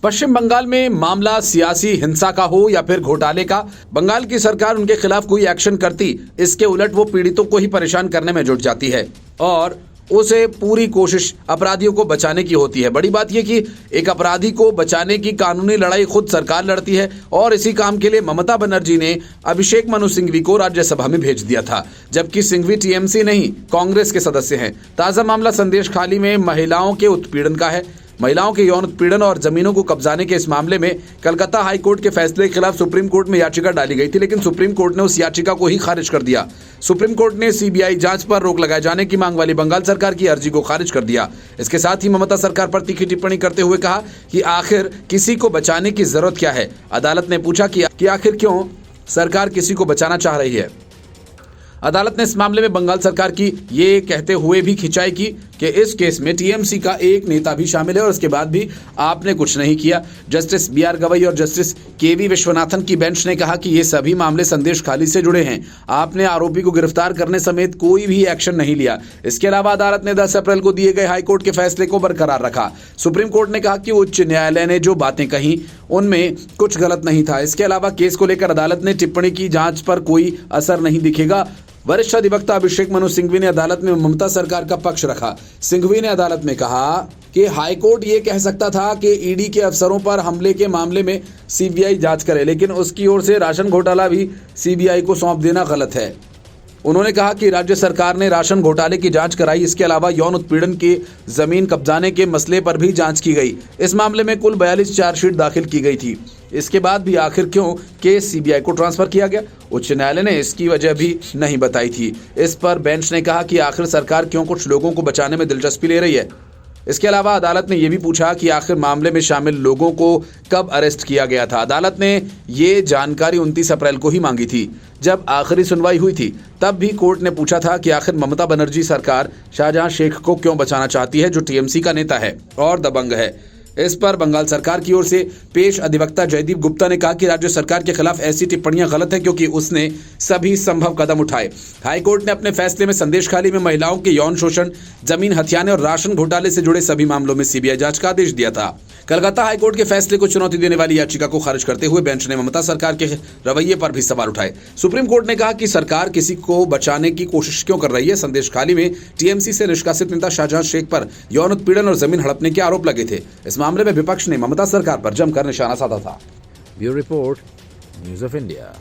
पश्चिम बंगाल में मामला सियासी हिंसा का हो या फिर घोटाले का, बंगाल की सरकार उनके खिलाफ कोई एक्शन करती, इसके उलट वो पीड़ितों को ही परेशान करने में जुट जाती है और उसे पूरी कोशिश अपराधियों को बचाने की होती है। बड़ी बात यह कि एक अपराधी को बचाने की कानूनी लड़ाई खुद सरकार लड़ती है और इसी काम के लिए ममता बनर्जी ने अभिषेक मनु सिंघवी को राज्यसभा में भेज दिया था, जबकि सिंघवी टीएमसी नहीं कांग्रेस के सदस्य हैं। ताजा मामला संदेशखाली में महिलाओं के उत्पीड़न का है। महिलाओं के यौन उत्पीड़न और जमीनों को कब्जाने के इस मामले में कलकत्ता हाई कोर्ट के फैसले के खिलाफ सुप्रीम कोर्ट में याचिका डाली गई थी, लेकिन सुप्रीम कोर्ट ने उस याचिका को ही खारिज कर दिया। सुप्रीम कोर्ट ने सीबीआई जांच पर रोक लगाए जाने की मांग वाली बंगाल सरकार की अर्जी को खारिज कर दिया। इसके साथ ही ममता सरकार पर तीखी टिप्पणी करते हुए कहा कि आखिर किसी को बचाने की जरूरत क्या है। अदालत ने पूछा कि आखिर क्यों सरकार किसी को बचाना चाह रही है। अदालत ने इस मामले में बंगाल सरकार की ये कहते हुए भी खिंचाई की कि इस केस में टीएमसी का एक नेता भी शामिल है और उसके बाद भी आपने कुछ नहीं किया। जस्टिस बीआर गवई और जस्टिस केवी विश्वनाथन की बेंच ने कहा कि ये सभी मामले संदेशखाली से जुड़े हैं। आपने आरोपी को गिरफ्तार करने समेत कोई भी एक्शन नहीं लिया। इसके अलावा अदालत ने 10 अप्रैल को दिए गए हाईकोर्ट के फैसले को बरकरार रखा। सुप्रीम कोर्ट ने कहा कि उच्च न्यायालय ने जो बातें कही उनमें कुछ गलत नहीं था। इसके अलावा केस को लेकर अदालत ने टिप्पणी की जांच पर कोई असर नहीं दिखेगा। वरिष्ठ अधिवक्ता अभिषेक मनु सिंघवी ने अदालत में ममता सरकार का पक्ष रखा। सिंघवी ने अदालत में कहा कि हाईकोर्ट ये कह सकता था कि ईडी के अफसरों पर हमले के मामले में सीबीआई जांच करे, लेकिन उसकी ओर से राशन घोटाला भी सीबीआई को सौंप देना गलत है। उन्होंने कहा कि राज्य सरकार ने राशन घोटाले की जांच कराई। इसके अलावा यौन उत्पीड़न के जमीन कब्जाने के मसले पर भी जांच की गई। इस मामले में कुल 42 चार्जशीट दाखिल की गई थी। इसके बाद भी आखिर क्यों केस सीबीआई को ट्रांसफर किया गया, उच्च न्यायालय ने इसकी वजह भी नहीं बताई थी। इस पर बेंच ने कहा कि आखिर सरकार क्यों कुछ लोगों को बचाने में दिलचस्पी ले रही है। इसके अलावा अदालत ने यह भी पूछा कि आखिर मामले में शामिल लोगों को कब अरेस्ट किया गया था। अदालत ने ये जानकारी 29 अप्रैल को ही मांगी थी। जब आखिरी सुनवाई हुई थी तब भी कोर्ट ने पूछा था कि आखिर ममता बनर्जी सरकार शाहजहां शेख को क्यों बचाना चाहती है, जो टीएमसी का नेता है और दबंग है। इस पर बंगाल सरकार की ओर से पेश अधिवक्ता जयदीप गुप्ता ने कहा कि राज्य सरकार के खिलाफ ऐसी टिप्पणियां गलत है क्योंकि उसने सभी संभव कदम उठाए। हाईकोर्ट ने अपने फैसले में संदेशखाली में महिलाओं के यौन शोषण, जमीन हथियाने और राशन घोटाले से जुड़े सभी मामलों में सीबीआई जांच का आदेश दिया था। कलकत्ता हाईकोर्ट के फैसले को चुनौती देने वाली याचिका को खारिज करते हुए बेंच ने ममता सरकार के रवैये पर भी सवाल उठाए। सुप्रीम कोर्ट ने कहा कि सरकार किसी को बचाने की कोशिश क्यों कर रही है। संदेशखाली में टीएमसी से निष्कासित नेता शाहजहां शेख पर यौन उत्पीड़न और जमीन हड़पने के आरोप लगे थे। इस मामले में विपक्ष ने ममता सरकार पर जमकर निशाना साधा था। Bureau report, news of India.